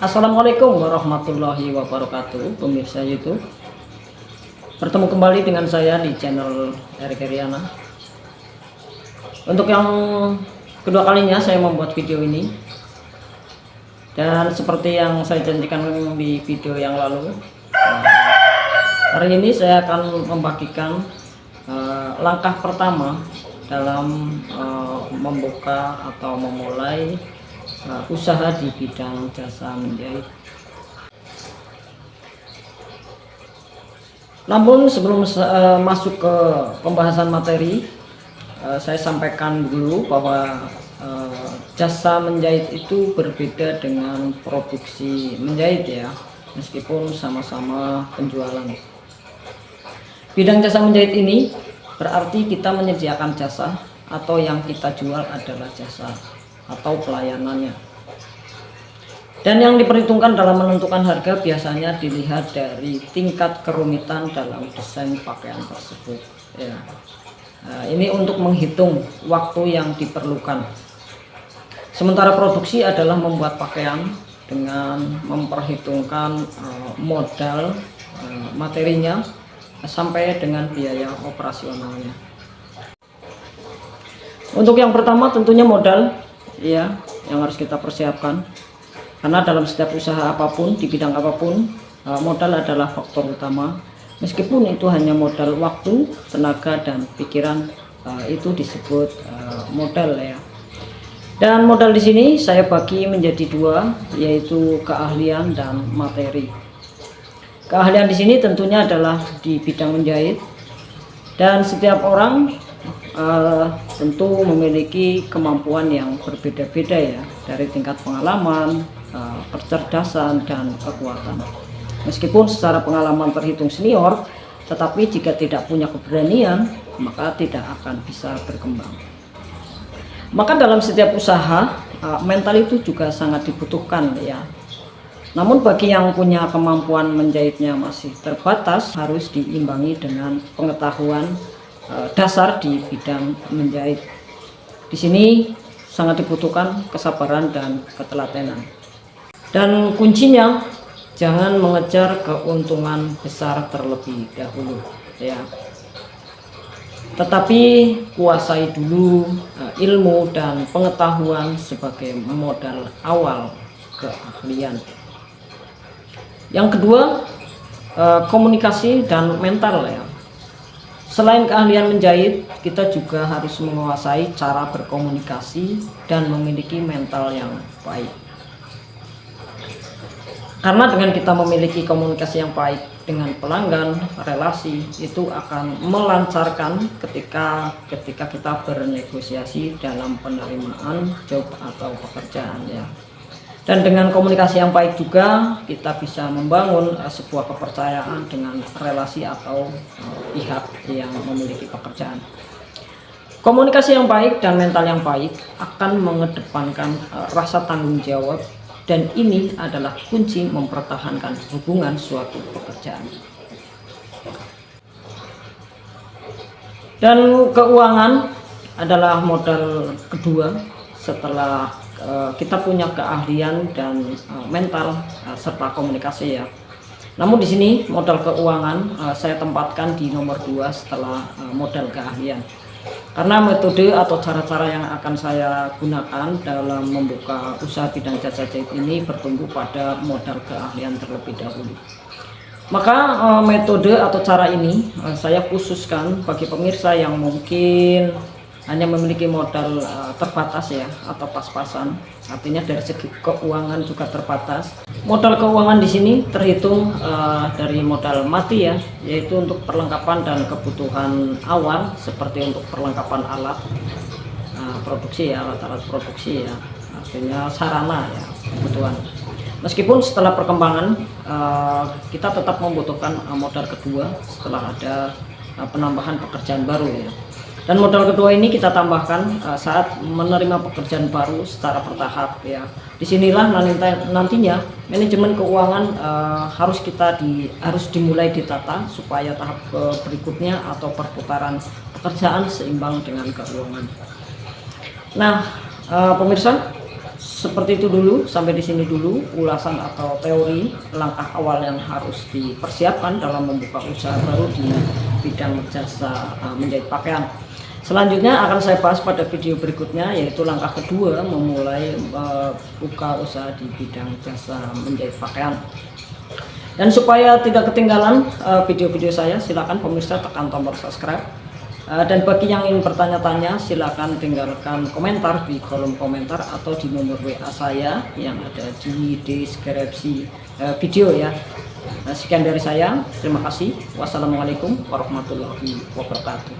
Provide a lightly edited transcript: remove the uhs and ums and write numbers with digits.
Assalamualaikum warahmatullahi wabarakatuh, pemirsa YouTube. Bertemu kembali dengan saya di channel Erik Eriana. Untuk yang kedua kalinya saya membuat video ini, dan seperti yang saya janjikan di video yang lalu, hari ini saya akan membagikan langkah pertama dalam membuka atau memulai usaha di bidang jasa menjahit. Namun sebelum masuk ke pembahasan materi, saya sampaikan dulu bahwa jasa menjahit itu berbeda dengan produksi menjahit ya, meskipun sama-sama penjualan. Bidang jasa menjahit ini berarti kita menyediakan jasa, atau yang kita jual adalah jasa atau pelayanannya. Dan yang diperhitungkan dalam menentukan harga biasanya dilihat dari tingkat kerumitan dalam desain pakaian tersebut ya. Ini untuk menghitung waktu yang diperlukan. Sementara produksi adalah membuat pakaian dengan memperhitungkan modal materinya sampai dengan biaya operasionalnya. Untuk yang pertama tentunya modal ya, yang harus kita persiapkan, karena dalam setiap usaha apapun di bidang apapun, modal adalah faktor utama. Meskipun itu hanya modal waktu, tenaga dan pikiran, itu disebut modal ya. Dan modal di sini saya bagi menjadi dua, yaitu keahlian dan materi. Keahlian di sini tentunya adalah di bidang menjahit, dan setiap orang tentu memiliki kemampuan yang berbeda-beda ya, dari tingkat pengalaman, kecerdasan dan kekuatan. Meskipun secara pengalaman terhitung senior, tetapi jika tidak punya keberanian maka tidak akan bisa berkembang. Maka dalam setiap usaha mental itu juga sangat dibutuhkan ya. Namun bagi yang punya kemampuan menjahitnya masih terbatas, harus diimbangi dengan pengetahuan dasar di bidang menjahit. Di sini sangat dibutuhkan kesabaran dan ketelatenan. Dan kuncinya jangan mengejar keuntungan besar terlebih dahulu ya. Tetapi kuasai dulu ilmu dan pengetahuan sebagai modal awal keahlian. Yang kedua, komunikasi dan mental ya. Selain keahlian menjahit, kita juga harus menguasai cara berkomunikasi dan memiliki mental yang baik. Karena dengan kita memiliki komunikasi yang baik dengan pelanggan, relasi itu akan melancarkan ketika kita bernegosiasi dalam penerimaan job atau pekerjaan ya. Dan dengan komunikasi yang baik juga kita bisa membangun sebuah kepercayaan dengan relasi atau pihak yang memiliki pekerjaan. Komunikasi yang baik dan mental yang baik akan mengedepankan rasa tanggung jawab, dan ini adalah kunci mempertahankan hubungan suatu pekerjaan. Dan keuangan adalah modal kedua setelah kita punya keahlian dan mental serta komunikasi ya. Namun di sini modal keuangan saya tempatkan di nomor 2 setelah modal keahlian. Karena metode atau cara-cara yang akan saya gunakan dalam membuka usaha bidang jasa jahit ini bertumbuh pada modal keahlian terlebih dahulu. Maka metode atau cara ini saya khususkan bagi pemirsa yang mungkin hanya memiliki modal terbatas ya, atau pas-pasan, artinya dari segi keuangan juga terbatas. Modal keuangan di sini terhitung dari modal mati ya, yaitu untuk perlengkapan dan kebutuhan awal seperti untuk perlengkapan alat produksi ya, alat-alat produksi ya, artinya sarana ya, kebutuhan. Meskipun setelah perkembangan kita tetap membutuhkan modal kedua setelah ada penambahan pekerjaan baru ya. Dan modal kedua ini kita tambahkan saat menerima pekerjaan baru secara bertahap ya. Disinilah nantinya manajemen keuangan harus dimulai ditata supaya tahap berikutnya atau perputaran pekerjaan seimbang dengan keuangan. Nah, pemirsa, seperti itu dulu, sampai di sini dulu ulasan atau teori langkah awal yang harus dipersiapkan dalam membuka usaha baru di bidang jasa menjahit pakaian. Selanjutnya akan saya bahas pada video berikutnya, yaitu langkah kedua memulai buka usaha di bidang jasa menjahit pakaian. Dan supaya tidak ketinggalan video-video saya, silakan pemirsa tekan tombol subscribe. Dan bagi yang ingin bertanya-tanya, silakan tinggalkan komentar di kolom komentar atau di nomor WA saya yang ada di deskripsi video ya. Sekian dari saya, terima kasih. Wassalamualaikum warahmatullahi wabarakatuh.